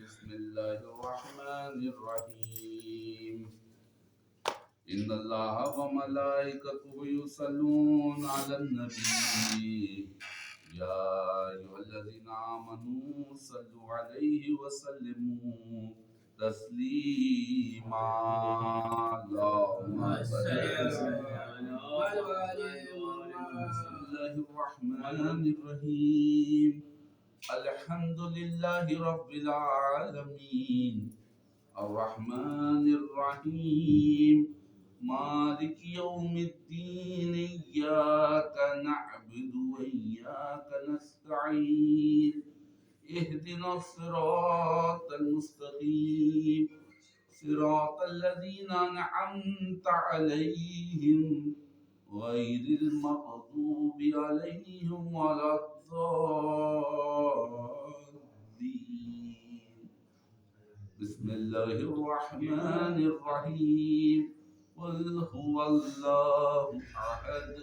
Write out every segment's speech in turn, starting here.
بسم الله الرحمن الرحيم إن الله وملائكته يصلون على النبي يا أيها الذين آمنوا صلوا عليه وسلموا تسليما اللهم صل بسم الله الرحمن الرحيم الحمد لله رب العالمين الرحمن الرحيم مالك يوم الدين إياك نعبد وإياك نستعين اهدنا الصراط المستقيم صراط الذين أنعمت عليهم غير المغضوب عليهم ولا الضالين بسم الله الرحمن الرحيم قل هو الله أحد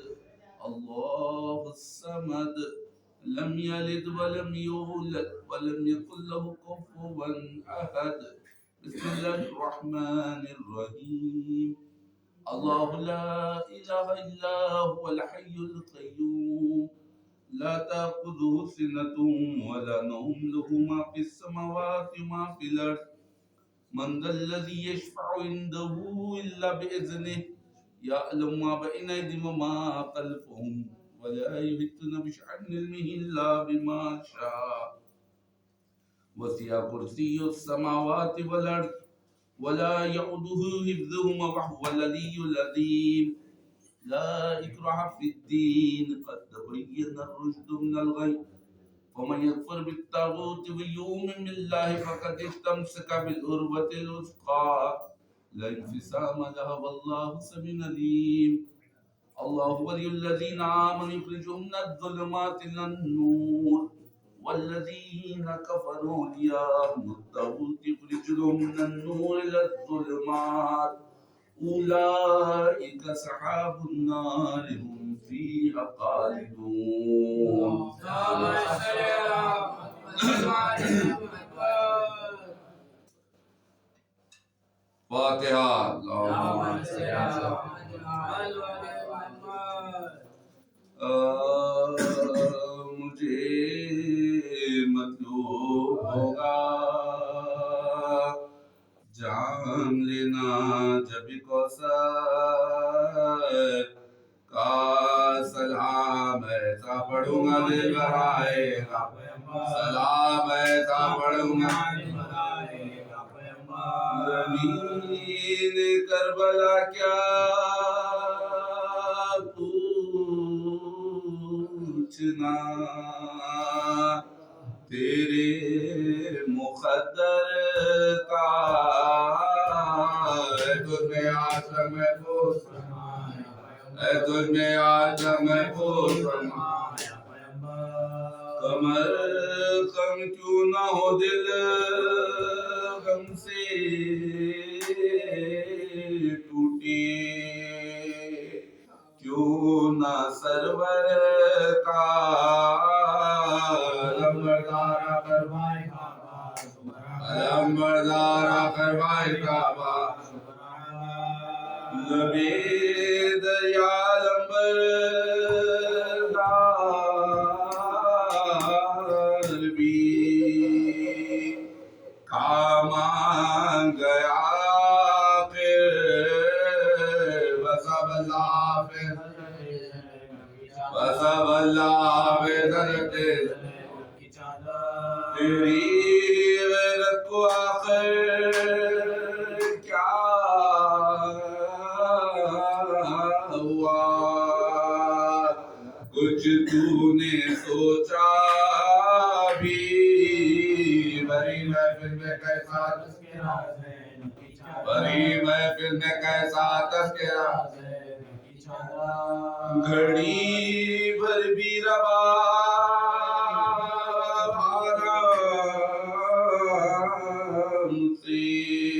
الله الصمد لم يلد ولم يولد ولم يكن له كفوا أحد بسم الله الرحمن الرحيم الله لا إله إلا هو الحي القيوم لا تأخذه سنة ولا نوم له ما في السماوات وما في الأرض من ذا الذي يشفع عنده إلا بإذنه يعلم ما بين أيديهم وما خلفهم ولا يحيطون بشيء من علمه إلا بما شاء وسع كرسيه السماوات والأرض ولا يؤوده حفظهما وهو العلي العظيم لا إكراه في الدين قد تبين الرشد من الغي ومن يكفر بالطاغوت ويؤمن بالله فقد استمسك بالعروة الوثقى لا انفصام لها والله سميع عليم الله ولي الذين آمنوا يخرجهم من الظلمات إلى النور والذين كفروا أولياءهم الطاغوت يخرجهم من النور إلى الظلمات أولئك أصحاب النار هم فيها خالدون فاتحة اللهم صل مجھے مطلوب ہوگا جان لینا جب کوثر کا سلام ایسا پڑھوں گا دل بھرائے گا سلام ایسا پڑھوں گا زمین کربلا کیا پوچھنا تیرے مقدر کا ہے تجھ میں آج محفوظ ہے تجھ میں آج محفوظ کمر غم کیوں نہ ہو دل غم سے ٹوٹی کیوں نہ سرور کا لمبردارا کروائی کعبہ لمبردارا کروائی کعبہ لبے دریا لمبردار بھی کام گیا پھر وسب اللہ پھر وسب اللہ پھر تیری غیرت کو آخر کیا ہوا کچھ تو نے سوچا بھی بھری محفل میں کیسا تذکرہ بھری محفل میں کیسا تذکرہ گھڑی بھر بھی روا آرام سے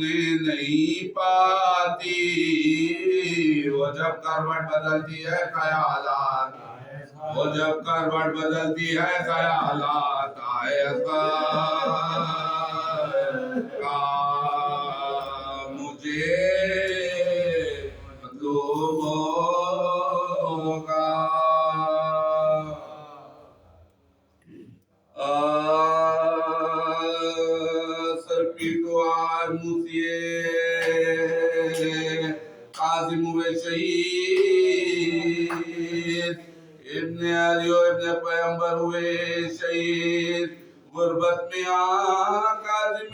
ہونے نہیں پاتی، وہ جب کروٹ بدلتی ہے خیالات، وہ جب کروٹ بدلتی ہے خیالات، آئے اصغر کا مجھے مطلوب ہوگا۔ سرپی تو آج موسیے قاسم ہوئے شہید، ابن علی و ابن پیغمبر ہوئے شہید، غربت میں قاسم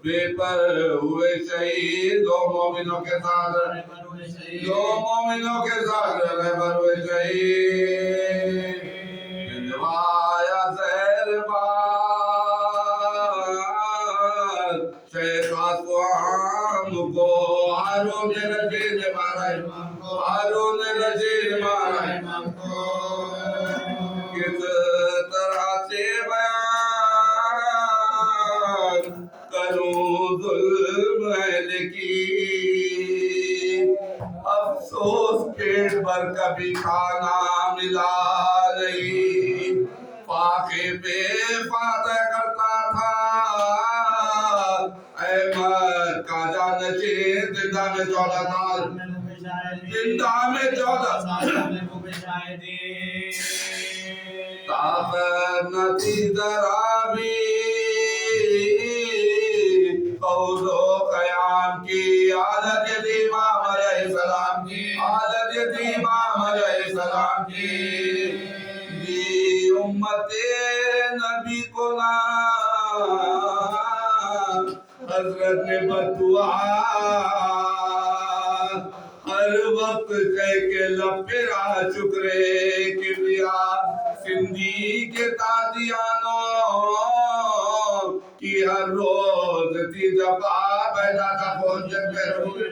بے پر ہوئے شہید، دو مومنوں کے ساتھ دو مومنوں کے ساتھ رہبر ہوئے شہید، بنوایا زہر بار شیخ آسوام کو، ہارون رشید مارا امام کو، ہارون رشید مارا امام کو، کس طرح سے بیان کروں ظلم اہل کی، افسوس پیٹ بھر کبھی کھانا ملا نہیں، فاقے پہ فاتح کرتا تھا احمد کا جانشین، زندہ میں 14 سال، زندہ میں 14 سال، طاقت نہ تھی ذرا بھی فوز و قیام کی، حالت یہ تھی امام علیہ السلام کی، حالت یہ تھی امام علیہ السلام کی، دی امت نبی کو نام حضرت نے بددعا ہر وقت کہہ کے لب پہ را شکرے کبریا، سندھی کے تازیانوں کی ہر روز تھی جفا، بیٹھا تھا پہنچت پہ روئی،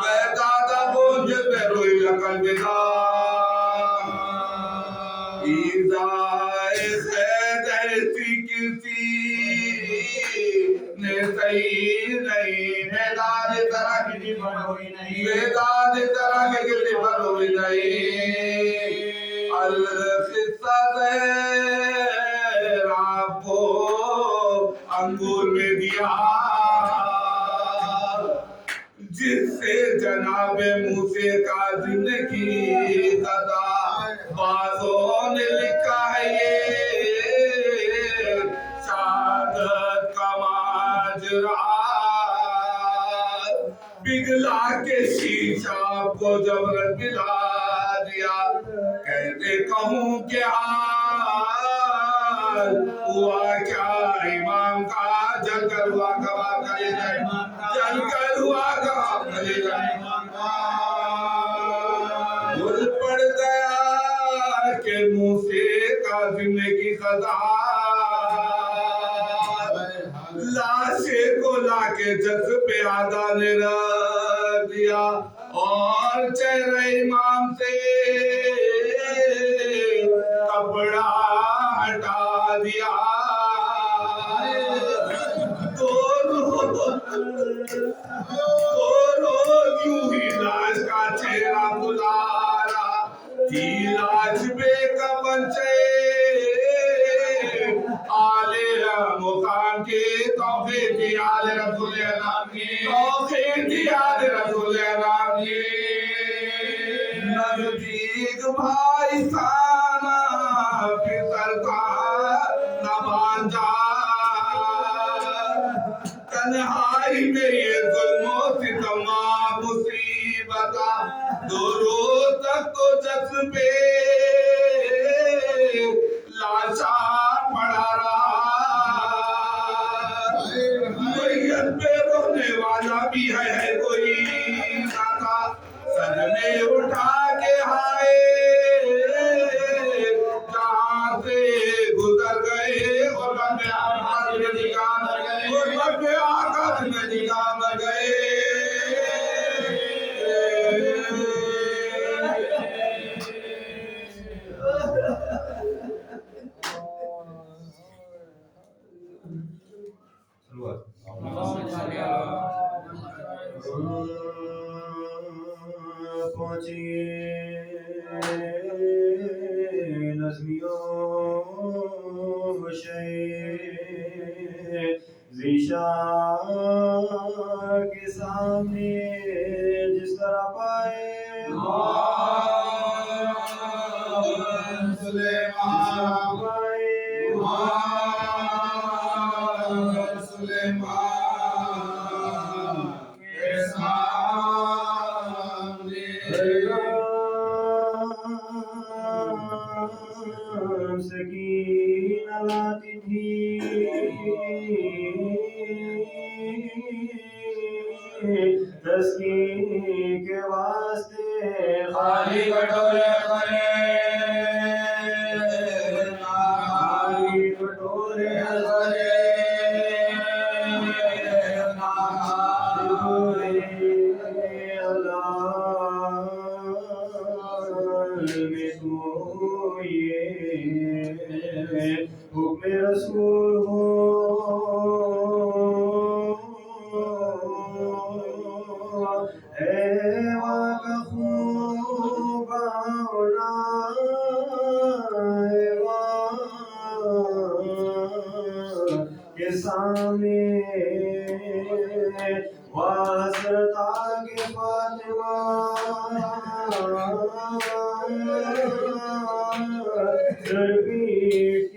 بیٹھا تھا پہنچت پہ روئی لکن بدا، ایزائے خید ایسی کسی نے صحیح نہیں، میدان طرح کی بڑھوئی نہیں، میدان طرح کی بڑھوئی نہیں، القصہ زہر آپ کو انگور میں دیا، جس سے جناب موسیٰ کاظم نے کی قضا، بعضوں نے لکھا ہے یہ شہادت کا ماجرا، پگھلا کے شیشہ کو جبرت پلا دیا، کہتے کہوں کہ حال ہوا کیا امام کا، جل کر ہوا گواہ کرے جائے، جل کر ہوا گواہ کرے جائے، بھول پڑ گیا کہ موسیٰ کاظم نے کی قضا، لاشے کو لا کے جذب آدھا نے رکھ دیا، اور چہرہ امام سے کپڑا ہٹا دیا، دو روز یوں ہی لاش کا چہرہ بلارا تھی، لاش بے کفن سے آلِ مقام کے توفیق دی، آلِ رسول اللہ کی توفیق دی، آلِ رسول اللہ کی، نزدیک بھائی خانہ فکر کا نہ بانجا، تنہائی میں یہ ظلم و ستم مصیبت، دو روز تک تو جذبے لاشا پڑا رہا، میت پہ رونے والا بھی ہے کوئی نہ تھا، صدمے اٹھا کے ہائے جہاں سے گزر گئے، غربت میں آقا میں نگاہ مر گئے، غربت میں آقا میں نگاہ مر گئے، شاہ کے سامنے جس طرح پائے سکینہ لاتی تھی تسکین کے واسطے خالی کٹورے کرے خالی کٹورے کرے حکم رسول ہو اے واقع خوب اولا اے واقع کے سامنے واسرت آگے فاطمہ بیٹی رہی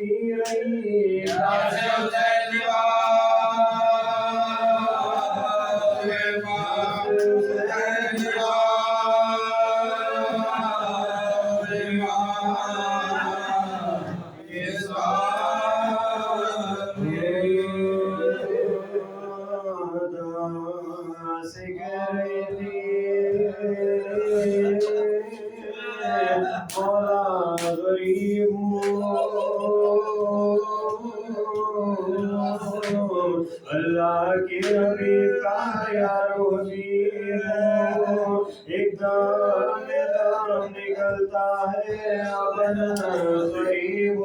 اللہ کے حبیب کا یار ہوتی ایک دم نکلتا ہے ابن قریب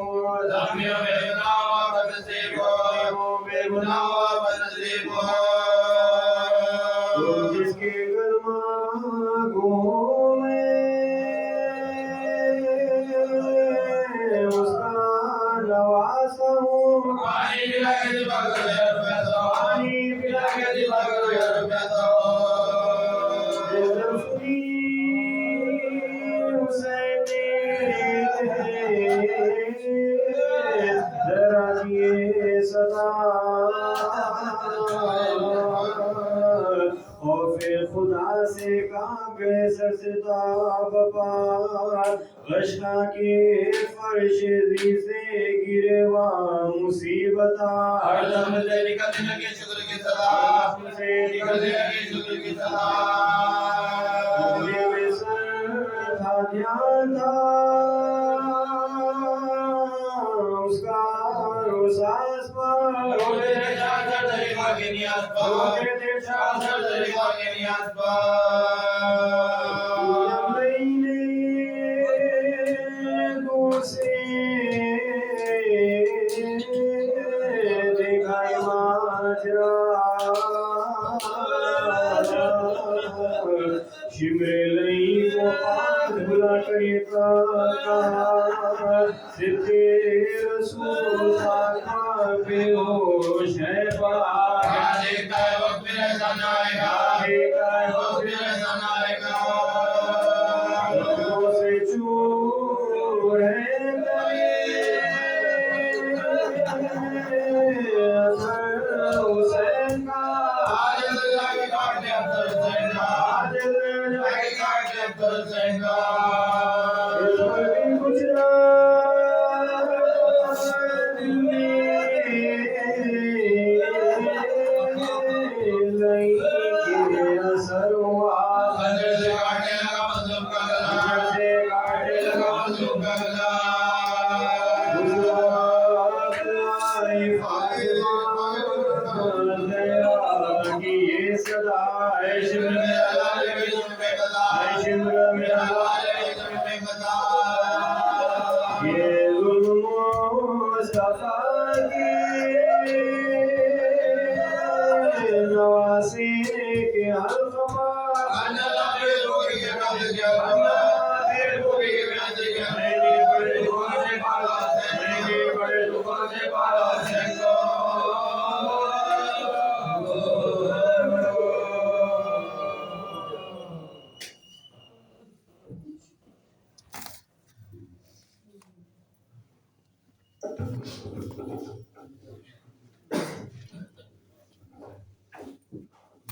جس کے گلماگوں میں اس کا نواسا ہوں ذرا دیے صدا خوف خدا سے کانپے سر سے تاب پار غشنا کے فرش دی سے گرے وہاں مصیبتہ ہر دم سے نکلنے لگے شکر کی صدا سے نکلنے لگے شکر کی صدا مجھے میں سر تھا دھیان تھا اس کا روساس پر روزے شاہدر طریقہ کے نیاز پر روزے شاہدر طریقہ کے نیاز پر میں نے دور سے دیکھا ماجرا شمر لئی کو پاس بلا کر یہ کہا صدقے رسول خاکہ بے ہوش ہے بار دیکھتا ہے وقت پھر ایسا نہ آئے گا دیکھتا ہے وقت پھر ایسا نہ آئے گا لوگوں سے چور ہے کبھی حسین کا آج اللہ کی کاٹ دے افضل حسین کا آج اللہ کی کاٹ دے افضل حسین کا اس پر بھی کچھ دل میں نہیں کہ اثر ہوا خنجر سے کاٹنے لگا مظلوم کا گلا خنجر سے کاٹنے لگا مظلوم کا گلا اس وقت آئی فاطمہ کی یہ صدا ہے شمر میرا لال بھی تم پہ قضا ہے شمر میرا لال بھی تم پہ قضا یہ ظلم مصطفیٰ کی نواسی کے حلقہ اللہ دیر ہوئی کے ناز کیا اللہ دیر ہوئی کے ناز کیا میں نے بڑے دعا سے پالا سے میں نے بڑے دعا سے پالا سے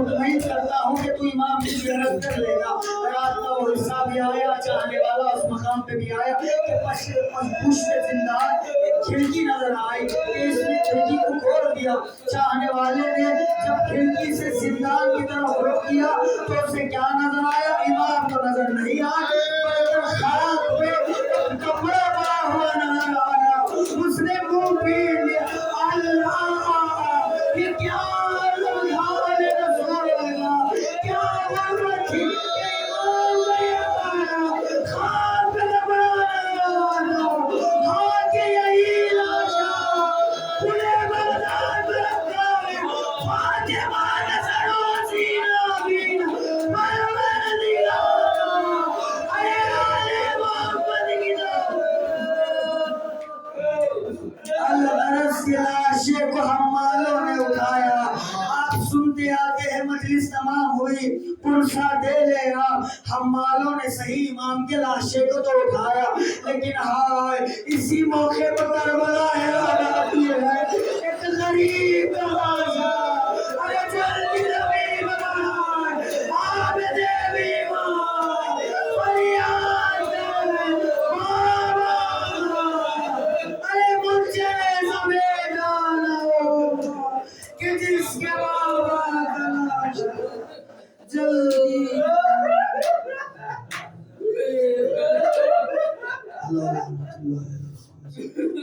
مطمئن کرتا ہوں کہ تو امام کی زیارت کر لے گا۔ رات کا وہ حصہ بھی آیا، چاہنے والا اس مقام پہ بھی آیا کہ پشت زندان ایک کھڑکی نظر آئی، اس نے کھڑکی کو کھول دیا۔ چاہنے والے نے جب کھڑکی سے زندان کی طرف رخ کیا تو اسے کیا نظر آیا؟ امام تو نظر نہیں آیا، بلکہ خاک پہ کپڑا پڑا ہوا نظر آیا۔ اس نے منہ پھیر لیا، اللہ یہ کیا رسول اللہ، کیا غربت تھی کہ امام نے پایا، خاک پہ کپڑا لگایا، خاک یہی لاشا کھلے بغداد میں رکھا ہے، فاطمہ نظر و سینہ بین پرور دیگارا، اے آل محمد کی الغرض کی لاشے کو حمالوں نے اٹھایا۔ آپ سنتے آتے ہیں مجلس تمام ہوئی، پرسہ دے لیا، حمالوں نے صحیح امام کے لاشے کو تو اٹھایا، لیکن ہائے اسی موقع پر کربلا آتی ہے ایک غریب کا لاشا، ارے جلدی ربیب بنائے عابد بیمار فریاد دے بابا، ارے مجھے زمین جانا ہوگا کہ جس کے بابا کا لاشا جلدی اللہ رحمت اللہ علیہ وسلم